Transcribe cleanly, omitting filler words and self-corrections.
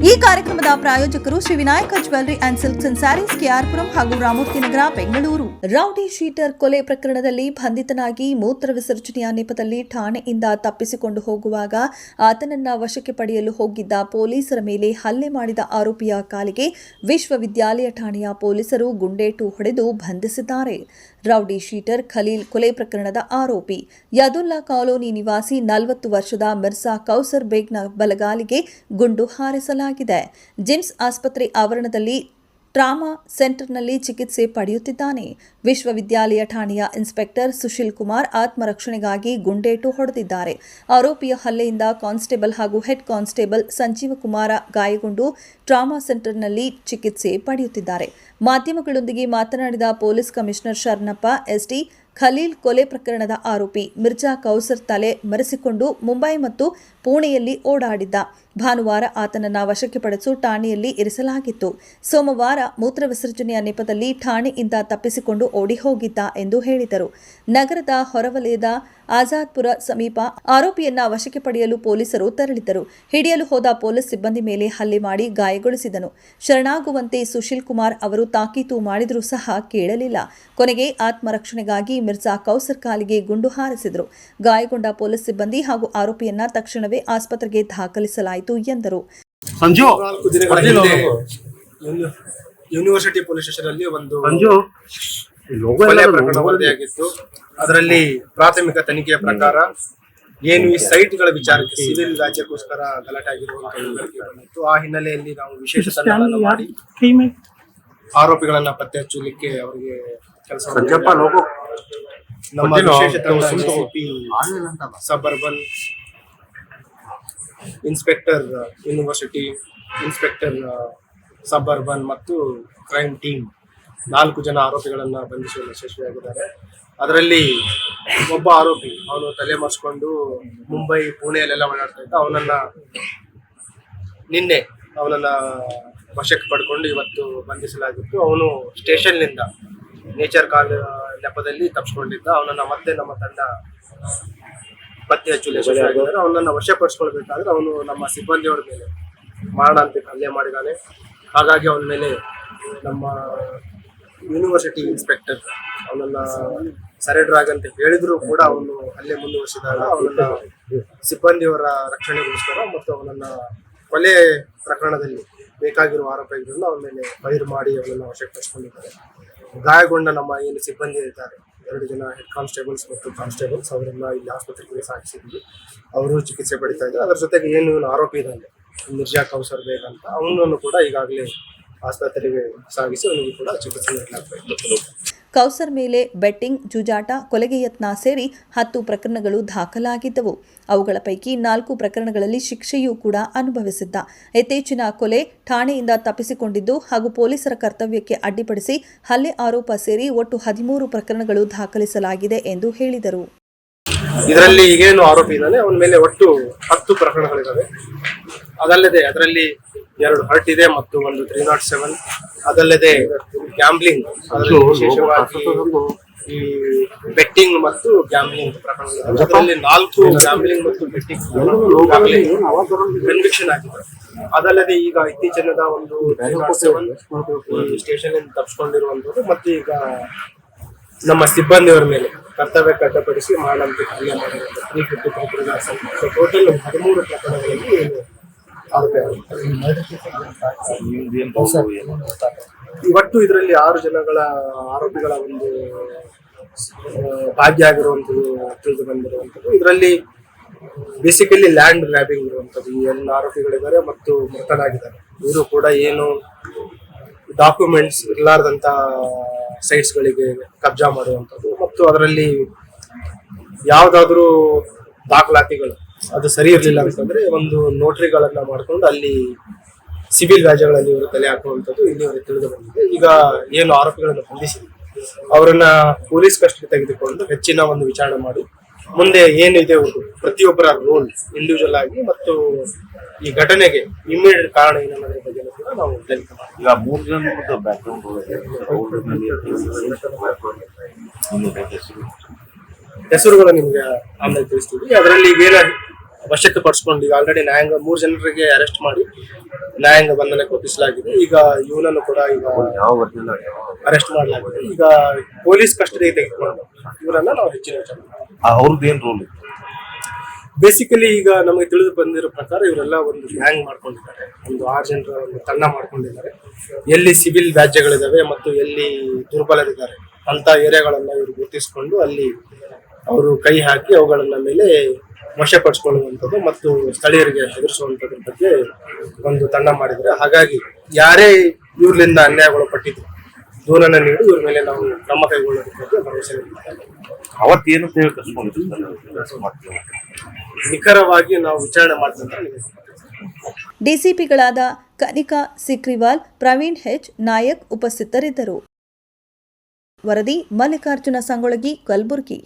ಈ ಕಾರ್ಯಕ್ರಮದ ಪ್ರಾಯೋಜಕರು Shri Vinayaka jewellery and silks and saris KR Puram ಹಾಗೂ ರಾಮೂರ್ತಿ ನಗರ ಬೆಂಗಳೂರು. ರೌಡಿ ಶೀಟರ್ ಕೊಲೆ ಪ್ರಕರಣದಲ್ಲಿ ಬಂಧಿತನಾಗಿ ಮೂತ್ರ ವಿಸರ್ಜನೆಯ ನೆಪದಲ್ಲಿ ಠಾಣೆಯಿಂದ ತಪ್ಪಿಸಿಕೊಂಡು ಹೋಗುವಾಗ ಆತನನ್ನ ವಶಕ್ಕೆ ಪಡೆಯಲು ಹೋಗಿದ್ದ ಪೊಲೀಸರ ಮೇಲೆ ಹಲ್ಲೆ ಮಾಡಿದ ಆರೋಪಿಯ ಕಾಲಿಗೆ ವಿಶ್ವವಿದ್ಯಾಲಯ ಠಾಣೆಯ ಪೊಲೀಸರು ಗುಂಡೇಟು ಹೊಡೆದು ಬಂಧಿಸಿದ್ದಾರೆ. ರೌಡಿ ಶೀಟರ್ ಖಲೀಲ್ ಕೊಲೆ ಪ್ರಕರಣದ ಆರೋಪಿ ಯದುಲ್ಲಾ ಕಾಲೋನಿ ನಿವಾಸಿ 40 ವರ್ಷದ ಮಿರ್ಜಾ ಕೌಸರ್ ಬೇಗ್ನ ಬಲಗಾಲಿಗೆ ಗುಂಡು ಹಾರಿಸಲಾಗಿದೆ. ಜಿಮ್ಸ್ ಆಸ್ಪತ್ರೆ ಆವರಣದಲ್ಲಿ ಟ್ರಾಮಾ ಸೆಂಟರ್ನಲ್ಲಿ ಚಿಕಿತ್ಸೆ ಪಡೆಯುತ್ತಿದ್ದಾನೆ. ವಿಶ್ವವಿದ್ಯಾಲಯ ಠಾಣೆಯ ಇನ್ಸ್ಪೆಕ್ಟರ್ ಸುಶೀಲ್ ಕುಮಾರ್ ಆತ್ಮರಕ್ಷಣೆಗಾಗಿ ಗುಂಡೇಟು ಹೊಡೆದಿದ್ದಾರೆ. ಆರೋಪಿಯ ಹಲ್ಲೆಯಿಂದ ಕಾನ್ಸ್ಟೇಬಲ್ ಹಾಗೂ ಹೆಡ್ ಕಾನ್ಸ್ಟೇಬಲ್ ಸಂಜೀವ ಕುಮಾರ ಗಾಯಗೊಂಡು ಟ್ರಾಮಾ ಸೆಂಟರ್ನಲ್ಲಿ ಚಿಕಿತ್ಸೆ ಪಡೆಯುತ್ತಿದ್ದಾರೆ. ಮಾಧ್ಯಮಗಳೊಂದಿಗೆ ಮಾತನಾಡಿದ police commissioner Sharanappa S T, Khalil ಕೊಲೆ ಪ್ರಕರಣದ ಆರೋಪಿ ಮಿರ್ಜಾ ಕೌಸರ್ ತಲೆ ಮರೆಸಿಕೊಂಡು ಮುಂಬೈ ಮತ್ತು ಪುಣೆಯಲ್ಲಿ ಓಡಾಡಿದ್ದ. ಭಾನುವಾರ ಆತನನ್ನು ವಶಕ್ಕೆ ಪಡೆದು ಠಾಣೆಯಲ್ಲಿ ಇರಿಸಲಾಗಿತ್ತು. ಸೋಮವಾರ ಮೂತ್ರ ವಿಸರ್ಜನೆಯ ನೆಪದಲ್ಲಿ ಠಾಣೆಯಿಂದ ತಪ್ಪಿಸಿಕೊಂಡು ಓಡಿ ಹೋಗಿದ್ದ ಎಂದು ಹೇಳಿದರು. ನಗರದ ಹೊರವಲಯದ ಆಜಾದ್ಪುರ ಸಮೀಪ ಆರೋಪಿಯನ್ನ ವಶಕ್ಕೆ ಪಡೆಯಲು ಪೊಲೀಸರು ತೆರಳಿದ್ದರು. ಹಿಡಿಯಲು ಹೋದ ಪೊಲೀಸ್ ಸಿಬ್ಬಂದಿ ಮೇಲೆ ಹಲ್ಲೆ ಮಾಡಿ ಗಾಯಗೊಳಿಸಿದನು. ಶರಣಾಗುವಂತೆ ಸುಶೀಲ್ ಕುಮಾರ್ ಅವರು ತಾಕೀತು ಮಾಡಿದರೂ ಸಹ ಕೇಳಲಿಲ್ಲ. ಕೊನೆಗೆ ಆತ್ಮರಕ್ಷಣೆಗಾಗಿ ಮಿರ್ಜಾ ಕೌಸರ್ ಕಾಲಿಗೆ ಗುಂಡು ಹಾರಿಸಿದರು. ಗಾಯಗೊಂಡ ಪೊಲೀಸ್ ಸಿಬ್ಬಂದಿ ಹಾಗೂ ಆರೋಪಿಯನ್ನ ತಕ್ಷಣವೇ ಆಸ್ಪತ್ರೆಗೆ ದಾಖಲಿಸಲಾಯಿತು ಎಂದರು. ಯೂನಿವರ್ಸಿಟಿ ಪೊಲೀಸ್ ಸ್ಟೇಷನ್ ಅಲ್ಲಿ ಒಂದು ಕೊಲೆ ಪ್ರಕರಣ ವರದಿಯಾಗಿತ್ತು. ಅದರಲ್ಲಿ ಪ್ರಾಥಮಿಕ ತನಿಖೆಯ ಪ್ರಕಾರ ಏನು ಈ ಸೈಟ್ಗಳ ವಿಚಾರಕ್ಕೆ ಸಿವಿಲ್ ರಾಜ್ಯಕ್ಕೋಸ್ಕರ ಗಲಾಟೆ ಆಗಿರುವಂತಹ ಆ ಹಿನ್ನೆಲೆಯಲ್ಲಿ ನಾವು ವಿಶೇಷ ತಂಡಗಳನ್ನು ಮಾಡಿ ಆರೋಪಿಗಳನ್ನ ಪತ್ತೆ ಹಚ್ಚಲಿಕ್ಕೆ ಅವರಿಗೆ ಕೆಲಸ ನಮ್ಮ ವಿಶೇಷ ತಂಡ suburban inspector university, inspector suburban ಮತ್ತು ಕ್ರೈಮ್ ಟೀಮ್ 4 ಜನ ಆರೋಪಿಗಳನ್ನ ಬಂಧಿಸುವಲ್ಲಿ ಯಶಸ್ವಿಯಾಗಿದ್ದಾರೆ. ಅದರಲ್ಲಿ ಒಬ್ಬ ಆರೋಪಿ ಅವನು ತಲೆ ಮರೆಸ್ಕೊಂಡು ಮುಂಬೈ ಪುಣೆಯಲ್ಲೆಲ್ಲ ಓಡಾಡ್ತಾ ಇದ್ದ. ನಿನ್ನೆ ಅವನನ್ನ ವಶಕ್ಕೆ ಪಡ್ಕೊಂಡು ಇವತ್ತು ಬಂಧಿಸಲಾಗಿತ್ತು. ಅವನು ಸ್ಟೇಷನ್ನಿಂದ ನೇಚರ್ ಕಾಲ್ ನೆಪದಲ್ಲಿ ತಪ್ಪಿಸ್ಕೊಂಡಿದ್ದ. ಅವನನ್ನ ಮತ್ತೆ ನಮ್ಮ ತಂಡ ಪತ್ತೆ ಹಚ್ಚಲು ಯಶಸ್ವಿಯಾಗಿದ್ದಾರೆ. ಅವನನ್ನ ವಶಪಡಿಸ್ಕೊಳ್ಬೇಕಾದ್ರೆ ಅವನು ನಮ್ಮ ಸಿಬ್ಬಂದಿಯವರ ಮೇಲೆ ಮಾರಣಾಂತಿಕ ಹಲ್ಲೆ ಮಾಡಿದ್ದಾನೆ. ಹಾಗಾಗಿ ಅವನ ಮೇಲೆ ನಮ್ಮ ಯೂನಿವರ್ಸಿಟಿ ಇನ್ಸ್ಪೆಕ್ಟರ್ ಅವನನ್ನ ಸರೆಂಡರ್ ಆಗಂತ ಹೇಳಿದ್ರು ಕೂಡ ಅವನು ಹಲ್ಲೆ ಮುಂದುವರಿಸಿದಾಗ ಅವನನ್ನ ಸಿಬ್ಬಂದಿಯವರ ರಕ್ಷಣೆಗೋಸ್ಕರ ಮತ್ತು ಅವನನ್ನ ಕೊಲೆ ಪ್ರಕರಣದಲ್ಲಿ ಬೇಕಾಗಿರುವ ಆರೋಪಿಗಳನ್ನು ಅವನ ಮೇಲೆ ಫೈರ್ ಮಾಡಿ ಅವನನ್ನ ವಶಪಡಿಸಿಕೊಂಡಿದ್ದಾರೆ. ಗಾಯಗೊಂಡ ನಮ್ಮ ಏನು ಸಿಬ್ಬಂದಿ ಇದ್ದಾರೆ 2 ಜನ ಹೆಡ್ ಕಾನ್ಸ್ಟೇಬಲ್ಸ್ ಮತ್ತು ಕಾನ್ಸ್ಟೇಬಲ್ಸ್ ಅವರನ್ನ ಇಲ್ಲಿ ಆಸ್ಪತ್ರೆಗೆ ಸಾಗಿಸಿದ್ವಿ. ಅವರು ಚಿಕಿತ್ಸೆ ಪಡಿತಾ ಇದ್ದಾರೆ. ಅದರ ಜೊತೆಗೆ ಏನು ಆರೋಪಿ ಇದ್ದಾನೆ ಮಿರ್ಜಾ ಕೌಸರ್ ಬೇಗ್ ಅಂತ, ಅವನನ್ನು ಕೂಡ ಈಗಾಗಲೇ ಆಸ್ಪತ್ರೆಗೆ ಸಾಗಿಸಿ ಅವನಿಗೆ ಕೂಡ ಚಿಕಿತ್ಸೆ ನೀಡಲಾಗುತ್ತದೆ. ಕೌಸರ್ ಮೇಲೆ ಬೆಟ್ಟಿಂಗ್, ಜೂಜಾಟ, ಕೊಲೆಗೆ ಯತ್ನ ಸೇರಿ 10 ಪ್ರಕರಣಗಳು ದಾಖಲಾಗಿದ್ದವು. ಅವುಗಳ ಪೈಕಿ 4 ಪ್ರಕರಣಗಳಲ್ಲಿ ಶಿಕ್ಷೆಯೂ ಕೂಡ ಅನುಭವಿಸಿದ್ದ. ಯಥೇಚ್ಛಿನ ಕೊಲೆ, ಠಾಣೆಯಿಂದ ತಪ್ಪಿಸಿಕೊಂಡಿದ್ದು ಹಾಗೂ ಪೊಲೀಸರ ಕರ್ತವ್ಯಕ್ಕೆ ಅಡ್ಡಿಪಡಿಸಿ ಹಲ್ಲೆ ಆರೋಪ ಸೇರಿ ಒಟ್ಟು 13 ಪ್ರಕರಣಗಳು ದಾಖಲಿಸಲಾಗಿದೆ ಎಂದು ಹೇಳಿದರು. ಇದರಲ್ಲಿ ಈಗೇನು ಆರೋಪಿ ಇದ್ದಾನೆ ಅವನ ಮೇಲೆ ಒಟ್ಟು 10 ಪ್ರಕರಣಗಳಿದ್ದಾವೆ. ಅದಲ್ಲದೆ ಅದರಲ್ಲಿ 2 ಹರ್ಟ್ ಇದೆ ಮತ್ತು ಒಂದು 307. ಅದಲ್ಲದೆ ಗ್ಯಾಂಬ್ಲಿಂಗ್, ಅದರಲ್ಲಿ ವಿಶೇಷವಾಗಿ ಈ ಬೆಟ್ಟಿಂಗ್ ಮತ್ತು ಗ್ಯಾಂಬ್ಲಿಂಗ್ ಪ್ರಕರಣಗಳು. ಅದರಲ್ಲಿ 4 ಗ್ಯಾಂಬ್ಲಿಂಗ್ ಮತ್ತು ಬೆಟ್ಟಿಂಗ್ ಕನ್ವಿಕ್ಷನ್ ಆಗಿದೆ. ಅದಲ್ಲದೆ ಈಗ ಇತ್ತೀಚಿನ ಒಂದು 307 ಸ್ಟೇಷನ್ ಇಂದ ತಪ್ಪಿಸ್ಕೊಂಡಿರುವಂತದ್ದು ಮತ್ತು ಈಗ ನಮ್ಮ ಸಿಬ್ಬಂದಿಯವರ ಮೇಲೆ ಕರ್ತವ್ಯಕ್ಕೆ ಅಡ್ಡಿಪಡಿಸಿ ಮಾರಣಾಂತಿಕ ಹಲ್ಲೆ ಮಾಡಿರುವಂತಹ 353 ಟೋಟಲ್ 13 ಪ್ರಕರಣಗಳಲ್ಲಿ ಇವತ್ತು ಇದರಲ್ಲಿ 6 ಜನಗಳ ಆರೋಪಿಗಳ ಒಂದು ಭಾಗ್ಯ ಆಗಿರುವಂಥದ್ದು ತಿಳಿದು ಬಂದಿರುವಂಥದ್ದು. ಇದರಲ್ಲಿ ಬೇಸಿಕಲಿ ಲ್ಯಾಂಡ್ ಗ್ರ್ಯಾಬಿಂಗ್ ಇರುವಂಥದ್ದು ಈ ಎಲ್ಲ ಆರೋಪಿಗಳಿದ್ದಾರೆ ಮತ್ತು ಮೃತನಾಗಿದ್ದಾರೆ. ಇವರು ಕೂಡ ಏನು ಡಾಕ್ಯುಮೆಂಟ್ಸ್ ಇರಲಾರ್ದಂತ ಸೈಟ್ಸ್ಗಳಿಗೆ ಕಬ್ಜಾ ಮಾಡುವಂಥದ್ದು ಮತ್ತು ಅದರಲ್ಲಿ ಯಾವುದಾದ್ರೂ ದಾಖಲಾತಿಗಳು ಅದು ಸರಿ ಇರಲಿಲ್ಲ ಅಂತಂದ್ರೆ ಒಂದು ನೋಟ್ರಿಗಳನ್ನ ಮಾಡ್ಕೊಂಡು ಅಲ್ಲಿ ಸಿವಿಲ್ ವ್ಯಾಜ್ಯಗಳಲ್ಲಿ ಇವರು ತಲೆ ಹಾಕುವಂಥದ್ದು ಇಲ್ಲಿವರೆಗೆ ತಿಳಿದು ಬಂದಿದೆ. ಈಗ ಏನು ಆರೋಪಿಗಳನ್ನು ಬಂಧಿಸಿದೆ ಅವರನ್ನ ಪೊಲೀಸ್ ಕಸ್ಟಡಿ ತೆಗೆದುಕೊಂಡು ಹೆಚ್ಚಿನ ಒಂದು ವಿಚಾರಣೆ ಮಾಡಿ ಮುಂದೆ ಏನಿದೆ ಪ್ರತಿಯೊಬ್ಬರ ರೋಲ್ ಇಂಡಿವಿಜುವಲ್ ಆಗಿ ಮತ್ತು ಈ ಘಟನೆಗೆ ಇಮಿಡಿಯೇಟ್ ಕಾರಣ ಏನನ್ನೋದ್ರ ಬಗ್ಗೆ ಕೂಡ ನಾವು ತನಿಖೆ ಮಾಡ್ತೀವಿ. ಈಗ 3 ಜನದ ಬ್ಯಾಕ್ಗ್ರೌಂಡ್ ಹೆಸರುಗಳು ನಿಮ್ಗೆ ಆಮೇಲೆ ತಿಳಿಸ್ತೀವಿ. ಅದರಲ್ಲಿ ವಶಕ್ಕೆ ಪಡಿಸ್ಕೊಂಡು ಈಗ ಆಲ್ರೆಡಿ ನ್ಯಾಯಾಂಗ 3 ಜನರಿಗೆ ಅರೆಸ್ಟ್ ಮಾಡಿ ನ್ಯಾಯಾಂಗ ಬಂಧನಕ್ಕೆ ಒಪ್ಪಿಸಲಾಗಿದೆ. ಈಗ ಇವನನ್ನು ಕೂಡ ಈಗ ಯಾವ ಬರ್ತಿಲ್ಲ ಅರೆಸ್ಟ್ ಮಾಡಲಾಗಿದೆ. ಈಗ ಪೊಲೀಸ್ ಕಸ್ಟಡಿಗೆ ತೆಗೆದುಕೊಂಡು ಇವರನ್ನ ನಾವು ಹೆಚ್ಚಿನ ವಿಚಾರ ಅವ್ರದ್ದು ಏನ್ ರೋಲ್ ಇತ್ತು? ಬೇಸಿಕಲಿ ಈಗ ನಮಗೆ ತಿಳಿದು ಬಂದಿರೋ ಪ್ರಕಾರ ಇವರೆಲ್ಲ ಒಂದು ಗ್ಯಾಂಗ್ ಮಾಡ್ಕೊಂಡಿದ್ದಾರೆ. ಒಂದು 6 ಜನರ ಒಂದು ತಂಡ ಮಾಡ್ಕೊಂಡಿದ್ದಾರೆ. ಎಲ್ಲಿ ಸಿವಿಲ್ ವ್ಯಾಜ್ಯಗಳಿದಾವೆ ಮತ್ತು ಎಲ್ಲಿ ದುರ್ಬಲರಿದ್ದಾರೆ ಅಂತ ಏರಿಯಾಗಳನ್ನ ಇವರು ಗುರುತಿಸಿಕೊಂಡು ಅಲ್ಲಿ ಅವರು ಕೈ ಹಾಕಿ ಅವುಗಳನ್ನ ಮೇಲೆ ವಶಪಡಿಸಿಕೊಳ್ಳುವಂಥದ್ದು ಮತ್ತು ಸ್ಥಳೀಯರಿಗೆ ಹೆದರಿಸುವಂಥದ್ರ ಬಗ್ಗೆ ಒಂದು ತಂಡ ಮಾಡಿದ್ದಾರೆ. ಹಾಗಾಗಿ ಯಾರೇ ಇವ್ರಲಿಂದ ಅನ್ಯಾಯಗೊಳಪಟ್ಟಿದ್ರು ದೂರನ್ನ ನೀಡಿ ಇವ್ರ ಮೇಲೆ ನಾವು ಕ್ರಮ ಕೈಗೊಳ್ಳೋದ್ರ ಬಗ್ಗೆ ಭರವಸೆ ನೀಡಿದ್ದೇವೆ. ಅವತ್ತೇನಂತ ಹೇಳಿ ಕರ್ಸ್ಕೊಂಡಿದ್ರು? ನಿಖರವಾಗಿ ನಾವು ವಿಚಾರಣೆ ಮಾಡ್ತಂತ ಡಿಸಿಪಿಗಳಾದ ಕನಿಕಾ ಸಿಕ್ರಿವಾಲ್, ಪ್ರವೀಣ್ ಹೆಚ್ ನಾಯಕ್ ಉಪಸ್ಥಿತರಿದ್ದರು. ವರದಿ ಮಲ್ಲಿಕಾರ್ಜುನ ಸಂಗೊಳಗಿ, ಕಲಬುರಗಿ.